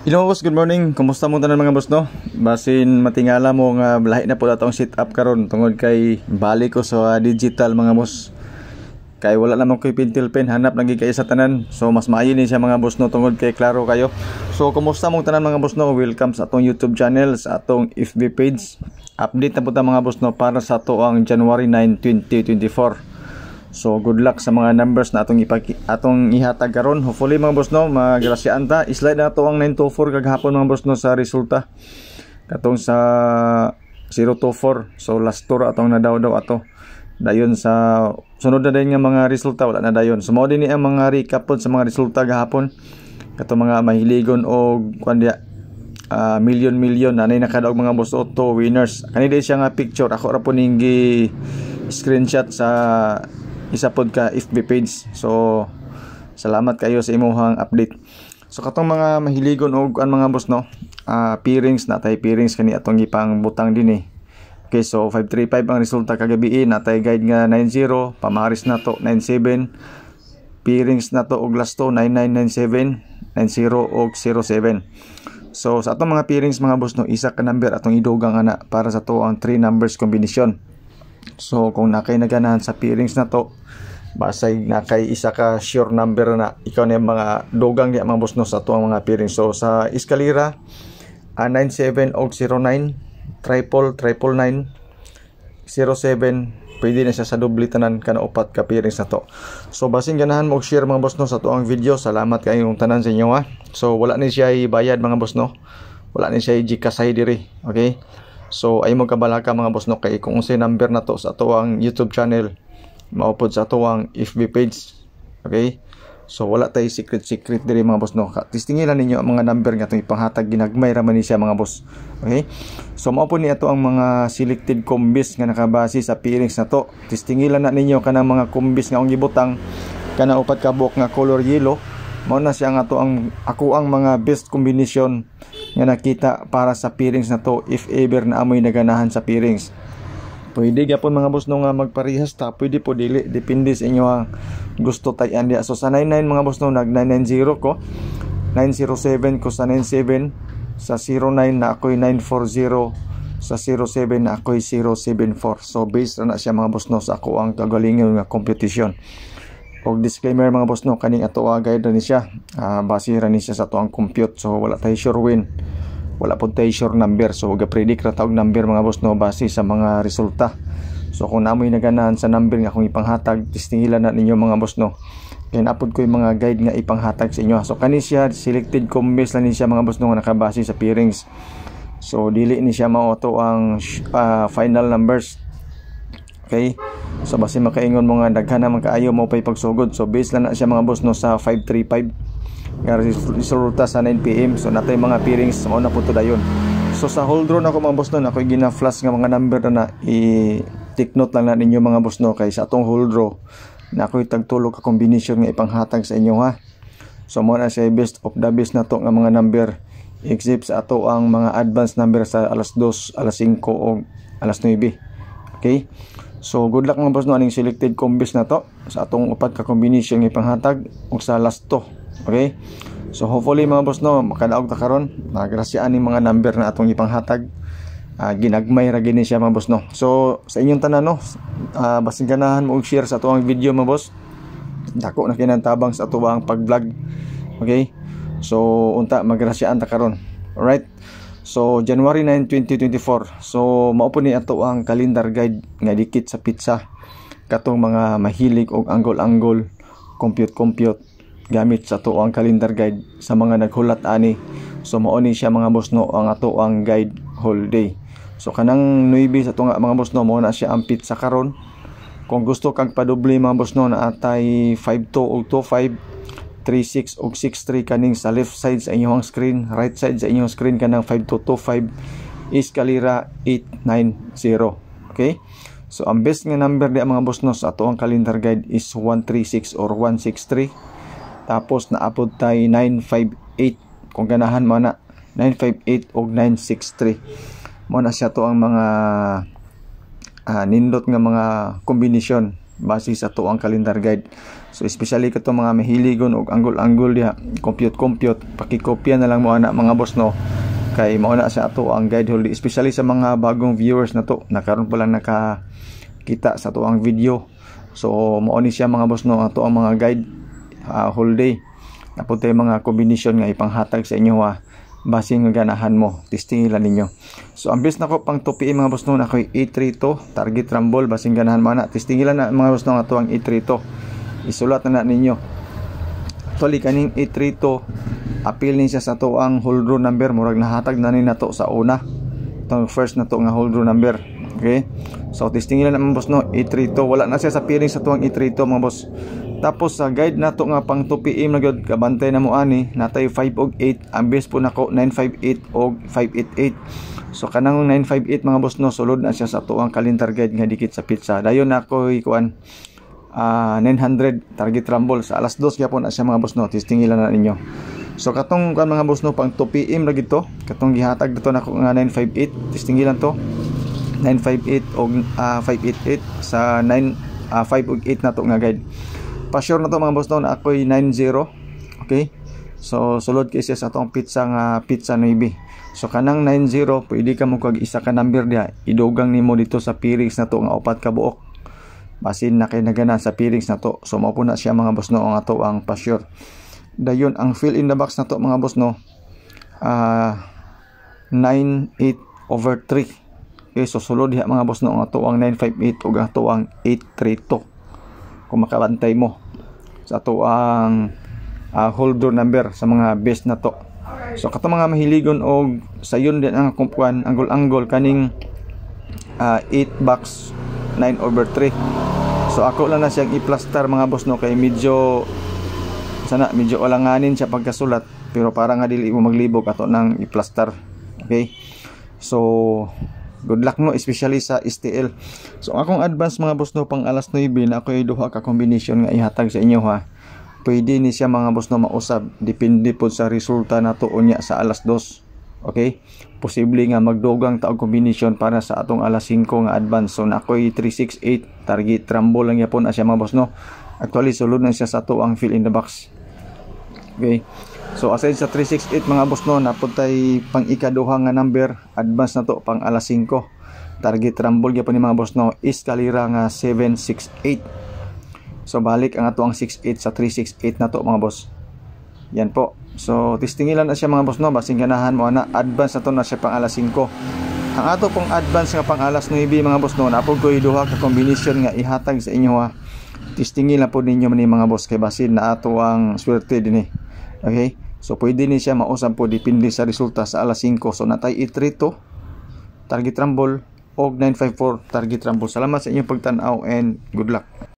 Hello boss, good morning. Kumusta mo tanan mga boss no? Basin matingala mo nga lahi na po atong sit up karon tungod kay balik ko sa digital mga boss. Kay wala naman ko'y pentel pen, hanap lagi kayo sa tanan. So mas maayo ni siya mga boss no tungod kay klaro kayo. So kumusta mo tanan mga boss no? Welcome sa atong YouTube channel, sa atong FB page. Update na po ta mga boss no para sa tuang January 9, 2024. So good luck sa mga numbers na atong ihatag karon. Hopefully mga boss no, magrasyaan ta. Slide na to ang 924 kagahapon mga boss no sa resulta. Katong sa 024. So last tour atong nadaw-daw ato. Dayon sa sunod na din nga mga resulta wala na dayon. So mao din ang mga recap pod sa mga resulta gahapon. Katong mga mahiligon og kuandiya million nanay nakadaog mga boss auto winners. Kani day siya nga picture ako ra po ning screenshot sa isa pod ka FB page. So salamat kayo sa imuhang update. So katong mga mahiligon og mga boss no, pairings natay pairings kani atong gipang butang din eh. Okay, so 535 ang resulta kagabi, natay guide nga 90, pamaharis na to 97, pairings na to og last to 9997, 90 og 07. So sa atong mga pairings mga boss no, isa ka number atong idugang ana para sa to ang 3 numbers combination. So kung nakay naganahan sa pairings na to, basay nakay isa ka sure number na ikaw na yung mga dugang niya mga boss no sa tuang mga pairings. So sa eskalera 97 og 09, triple 999, 07, pwede na siya sa doble tanan kana upat ka pairings na to. So basin ganahan mo og share mga boss no sa tuang video. Salamat kayong tanan sa inyo ha. So wala ni siya bayad mga boss no, wala ni siya Gcash diri. Okay, so ay mo kabalaka mga boss no, kay kung unsay number na to sa tuang YouTube channel maupod sa tuang FB page. Okay, so wala tay secret diri mga boss no. Tistingilan ninyo ang mga number nga itong ipanghatag, ginagmay ra man ni siya mga boss. Okay, so mao po ni ato ang mga selected combis nga nakabase sa pairings na to. Tistingilan na ninyo kanang mga combis nga ang gibutang kana upat ka buok nga color yellow. Mao na siya nga to ang ako ang mga best combination nga nakita para sa pairings na to if ever na amoy naganahan sa pairings. Pwede gyapon mga boss no nga magparehas ta, pwede po dili, depende sa inyo ang gusto tayan dia. So sa 99 mga boss no, nag 990 ko, 907 ko sa 97, sa 09 na ako'y 940, sa 07 na ako'y 074. So based na siya mga boss no sa ako ang kagalingon nga competition. Og disclaimer mga boss no, kaning ato guide ra ni siya, base ra ni siya sa tuang compute. So wala tayo sure win, wala po tayo sure number. So ga-predict ra tawag number mga boss no base sa mga resulta. So kung namoy naganahan sa number nga akong ipanghatag, tistingilan na ninyo mga boss no. Kaya napod ko yung mga guide nga ipanghatag sa inyo. So kani siya selected combis lang ni siya mga boss no nga nakabase sa pairings. So dili ni siya mao to ang final numbers. Okay, so base makaingon mo nga daghan naman kaayo mo pay pagsugod. So base lang na siya mga boss no sa 535 nga resulta sa 9 PM. So natay mga pairings mao na po to dayon. So sa hold draw na ko mga boss no, ako'y gina-flash nga mga number na i-take note lang na ninyo mga boss no, kay sa atong hold draw na ako'y tagtulog ka combination nga ipanghatag sa inyo ha. So mo na siya best of the best na to nga mga number except sa ato ang mga advanced number sa alas 2, alas 5 o alas 9. Okay, so good luck mga boss no aning selected combis na to sa atong upat ka combination nga ipanghatag ug sa last 2. Okay, so hopefully mga boss no makadaog ta karon, nagrasyaan ning mga number na atong ipanghatag. Ginagmay ra gini siya mga boss no. So sa inyong tanan no, basin ganahan mo og share sa atong video mga boss. Dako na kinantabang sa ato ang pag-vlog. Okay, so unta magrasyaan ta karon. Alright, so January 9, 2024. So mao po ni ato ang calendar guide nga dikit sa pizza katong mga mahilig og angle compute gamit sa ato ang calendar guide sa mga naghulat ani. So mao ni siya mga boss no ang ato ang guide whole day. So kanang 9 sa ato nga mga boss no, mao na siya ang pizza karon. Kung gusto kag padoble mga boss no, naatay 52 og 25, 36 og 63 kaning sa left side sa inyong screen, right side sa inyong screen kanang 5225, eskalera 890. Okay, so ang best nga number di mga boss no sa ato ang calendar guide is 136 or 163. Tapos naapod tay 958 kung ganahan mo na 958 og 963. Mo na siya to ang mga nindot nga mga kombinasyon base sa to ang calendar guide. So especially kato mga mahiligon og angle diha, compute pakikopya na lang mo ana mga boss no, kay mao na sa ato ang guide holiday, especially sa mga bagong viewers na to nakaron pa lang nakakita sa to ang video. So mao ni siya mga boss no, ato ang mga guide holiday. Napunta yung mga combination nga ipanghatag sa inyo base nga ganahan mo, testingilan ninyo. So ang best nako pang tupiin mga boss no, na ako'y A32 target rumble, base ganahan mo na testingilan na mga boss no nga tuang A32. Isulat na ninyo. Actually kaning A32 appeal ni siya sa to ang hold row number, murag nahatag na ni nato sa una itong first na to nga hold row number. Okay, so testingilan na mga boss no, A32 wala na siya sa pairing sa tuang A32 mga boss. Tapos sa guide nato nga pang 2pm na gyud, kabantay na mo ani natay 5 og 8, ang base po nako 958 og 588. So kanang 958 mga boss no, sulod na siya sa ato ang calendar guide nga dikit sa pizza. Dayon na ako kuan 900 target rumble sa alas 2 gyapon na siya mga boss no, testingilan na ninyo. So katong kan mga boss no pang 2pm ra gito, katong gihatag dito nako nga 958, testingilan to 958 og 588 sa 5 og 8 nato nga guide. Pa-sure na to mga boss no, na ako'y 90. Okay, so sulod kay siya sa atong pizza nga pizza 9. So kanang 90 pwede ka mo kag isa ka number diha, idugang nimo dito sa pairings na to nga 4 ka buok, basin na kay nagana sa pairings na to. So mao po na siya mga boss no ang ato ang pa-sure. Dayon ang fill in the box na to mga boss no, 98/3. Okay, so sulod diha mga boss no ang ato ang 958 ug ato ang 832 kung makabantay mo sa ato ang holder number sa mga best na to. So kato mga mahiligon og sayon din ang kumpuan angle kaning 8 box 9/3. So ako lang na siyang i-plaster mga boss no, kay medyo alanganin siya pagkasulat, pero para nga dili mo maglibog ato nang i-plaster. Okay, so good luck no, especially sa STL. So akong advance mga boss no pang alas 9 na ako'y duha ka combination nga ihatag sa inyo Pwede ni siya mga boss no mausab, depende po sa resulta nato unya sa alas 2. Okay? Posible nga magdugang taog combination para sa atong alas 5 nga advance. So na ako'y 368 target rumble lang yapon siya mga boss no. Actually sulod na siya sa ato ang fill in the box. Okay? So aside sa 368 mga boss no, napuntay pang ikaduha nga number advance na to pang alas 5 target rumble gyapon ni mga boss no, eskalera nga 768. So balik ang ato ang 68 sa 368 na to mga boss. Yan po. So testingilan na siya mga boss no, basing ganahan mo na advance na to na siya pang alas 5. Ang ato pong advance nga pang alas 9 mga boss no, napod ko duha ka combination nga ihatag sa inyo Testingilan po ninyo man mga boss, kay basin na ato ang swerte din Okay? So pwede ni siya mausab po depende sa resulta sa alas 5. So natay i-3 target rumble og 954 target rumble. Salamat sa inyong pagtan-aw and good luck.